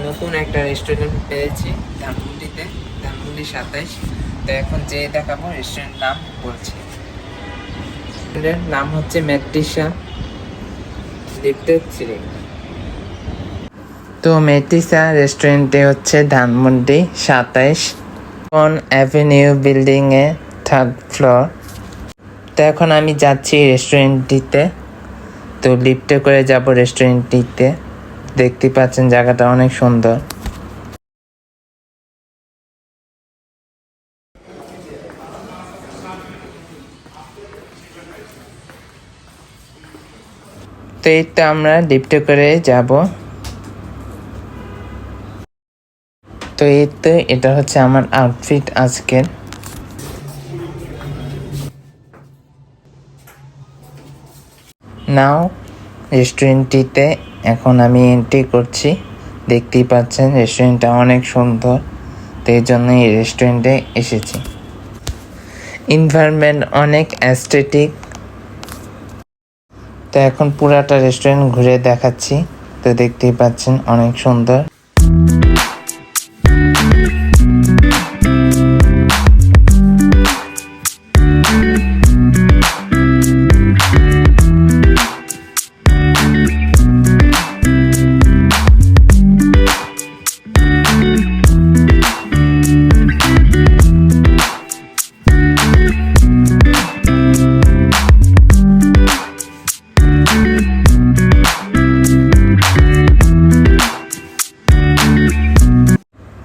নতুন একটা রেস্টুরেন্ট পেয়েছি ধানমন্ডিতে, ধানমন্ডি 27। তো এখন যে দেখাবো রেস্টুরেন্ট নাম বলছি। রেস্টুরেন্টের নাম হচ্ছে মেট্রিসা লিফটেড 3। তো মেট্রিসা রেস্টুরেন্টে হচ্ছে ধানমন্ডি 27 কোন অ্যাভিনিউ বিল্ডিংয়ে 3rd ফ্লোর। তো এখন আমি যাচ্ছি রেস্টুরেন্টটিতে। তো লিফটে করে যাব রেস্টুরেন্টটিতে। দেখতে পাচ্ছেন জায়গাটা অনেক সুন্দর। তো এই তো আমরা লিফটে করে যাব। তো এই তো এটা হচ্ছে আমার আউটফিট আজকের। নাও রেস্টুরেন্টটিতে এখন আমি এন্ট্রি করছি। দেখতেই পাচ্ছেন রেস্টুরেন্টটা অনেক সুন্দর, তো এই জন্য এই রেস্টুরেন্টে এসেছি। এনভায়রনমেন্ট অনেক অ্যাস্থেটিক। তো এখন পুরাটা রেস্টুরেন্ট ঘুরে দেখাচ্ছি। তো দেখতেই পাচ্ছেন অনেক সুন্দর।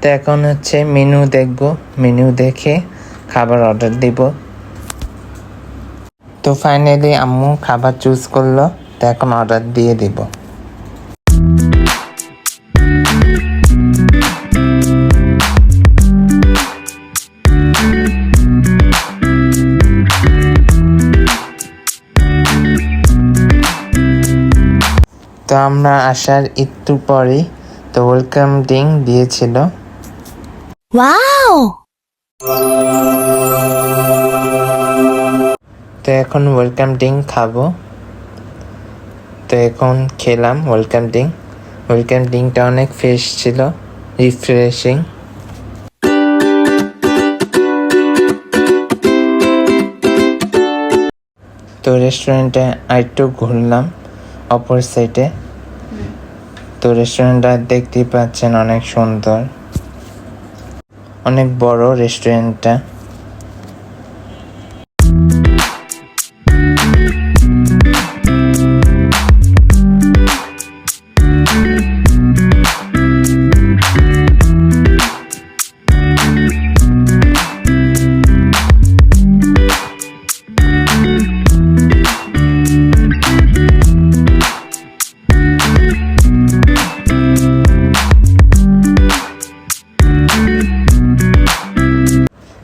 তো এখন হচ্ছে মেনু দেখব, মেনু দেখে খাবার অর্ডার দিব। তো ফাইনালি আম্মু খাবার চুজ করলো, তো এখন অর্ডার দিয়ে দিব। তো আমরা আসার একটু পরেই তো ওয়েলকাম ড্রিঙ্ক দিয়েছিল। ওয়াও! তো এখন ওয়েলকাম ড্রিঙ্ক খাবো। তো এখন খেলাম ওয়েলকাম ড্রিঙ্ক। ওয়েলকাম ড্রিঙ্কটা অনেক ফ্রেশ ছিল, রিফ্রেশিং। তো রেস্টুরেন্টে আরেকটু ঘুরলাম অপর সাইডে। তো রেস্টুরেন্টটা দেখতেই পাচ্ছেন অনেক সুন্দর, অনেক বড় রেস্টুরেন্টটা।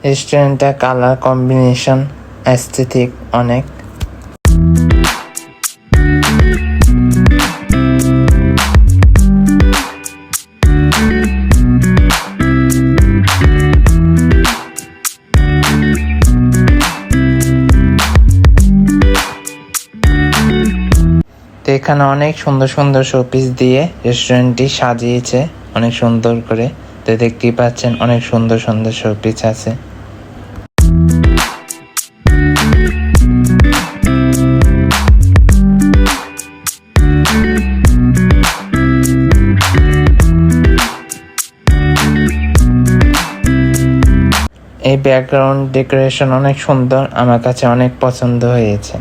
রেস্টুরেন্টটা কালার কম্বিনেশন অ্যাস্থেটিক অনেক। তো এখানে অনেক সুন্দর সুন্দর শোপিস দিয়ে রেস্টুরেন্টটি সাজিয়েছে অনেক সুন্দর করে। তো দেখতেই পাচ্ছেন অনেক সুন্দর সুন্দর শোপিস আছে। এই ব্যাকগ্রাউন্ড ডেকোরেশন অনেক সুন্দর, আমার কাছে অনেক পছন্দ হয়েছে।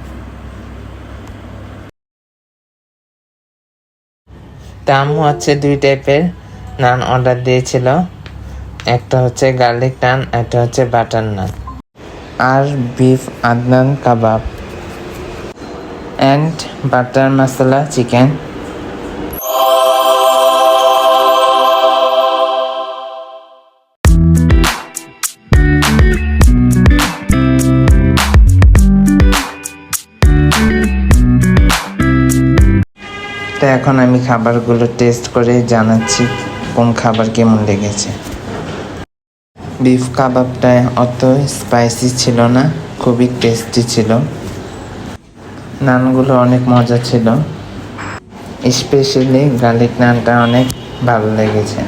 দাম হচ্ছে 2 টাইপের নান অর্ডার দিয়েছিল, একটা হচ্ছে গার্লিক নান, একটা হচ্ছে বাটার নান, আর বিফ আদনান kebab and butter masala chicken. তো এখন আমি খাবারগুলো টেস্ট করে জানাচ্ছি কোন খাবার কেমন লেগেছে। বিফ কাবাবটা অত স্পাইসি ছিল না, খুবই টেস্টি ছিল। নানগুলো অনেক মজা ছিল, স্পেশালি গার্লিক নানটা অনেক ভালো লেগেছে।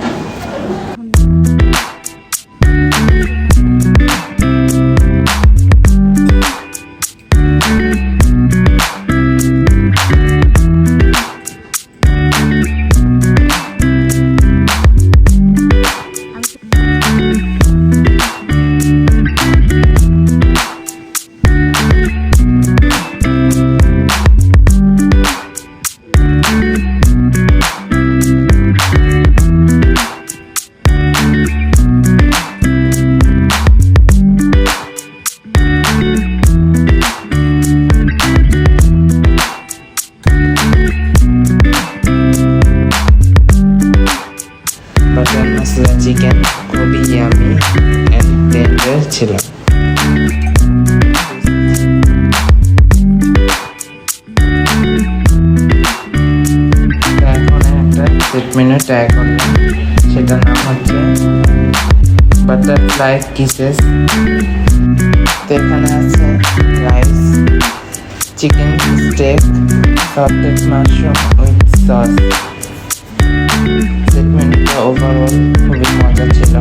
বাটার মশলা চিকেন খুবই ইয়ামি অ্যান্ড টেন্ডার ছিল। এখন একটা সেট মেনু ট্রাই করলাম, সেটার নাম হচ্ছে বাটারফ্লাই কিসেস। তো এখানে আছে rice, chicken steak, salted mushroom with sauce. Set মেনুটা ওভারঅল খুবই মজা ছিল।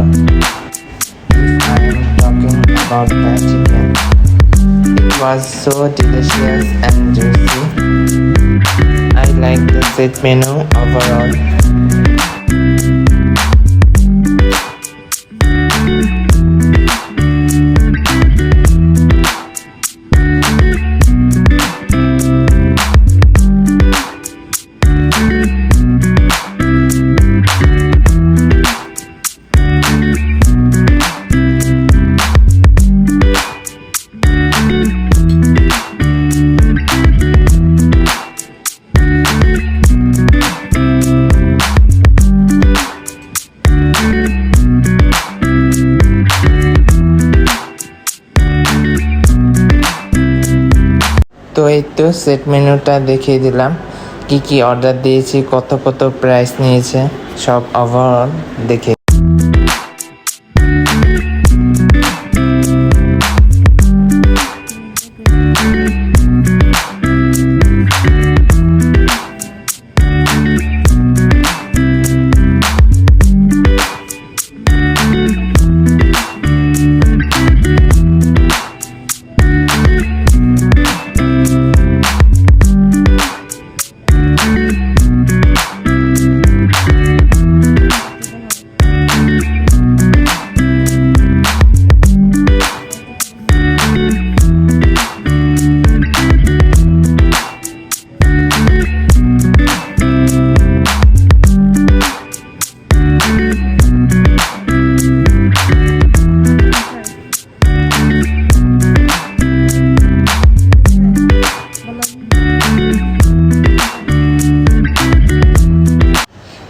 If I am talking about the chicken, it was so delicious and juicy. I like the set menu overall. তো এই তো সেট মেনুটা দেখিয়ে দিলাম, কি কি অর্ডার দিয়েছি, কত কত প্রাইস নিয়েছে, সব ওভারঅল দেখে।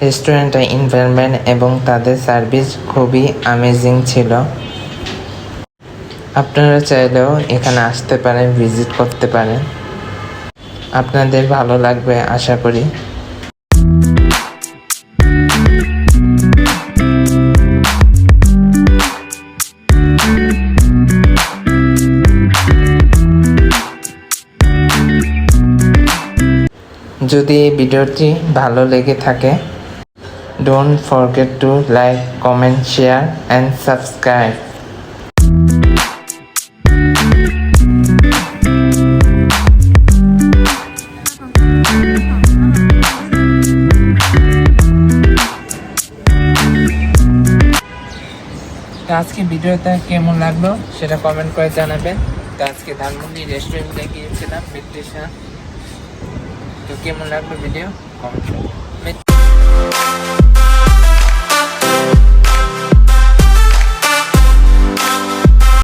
রেস্টুরেন্টের এনভায়রনমেন্ট এবং তাদের সার্ভিস খুবই অ্যামেজিং ছিল। আপনারা চাইলেও এখানে আসতে পারেন, ভিজিট করতে পারেন, আপনাদের ভালো লাগবে আশা করি। যদি এই ভিডিওটি ভালো লেগে থাকে, don't forget to like, comment, share and subscribe. তো আজকে ভিডিওটা কেমন লাগলো সেটা কমেন্ট করে জানাবেন। তো আজকে ধানমন্ডি রেস্টুরেন্টে গিয়েছিলাম ব্রিটিশা। তো কেমন লাগলো ভিডিও কমেন্ট করবেন।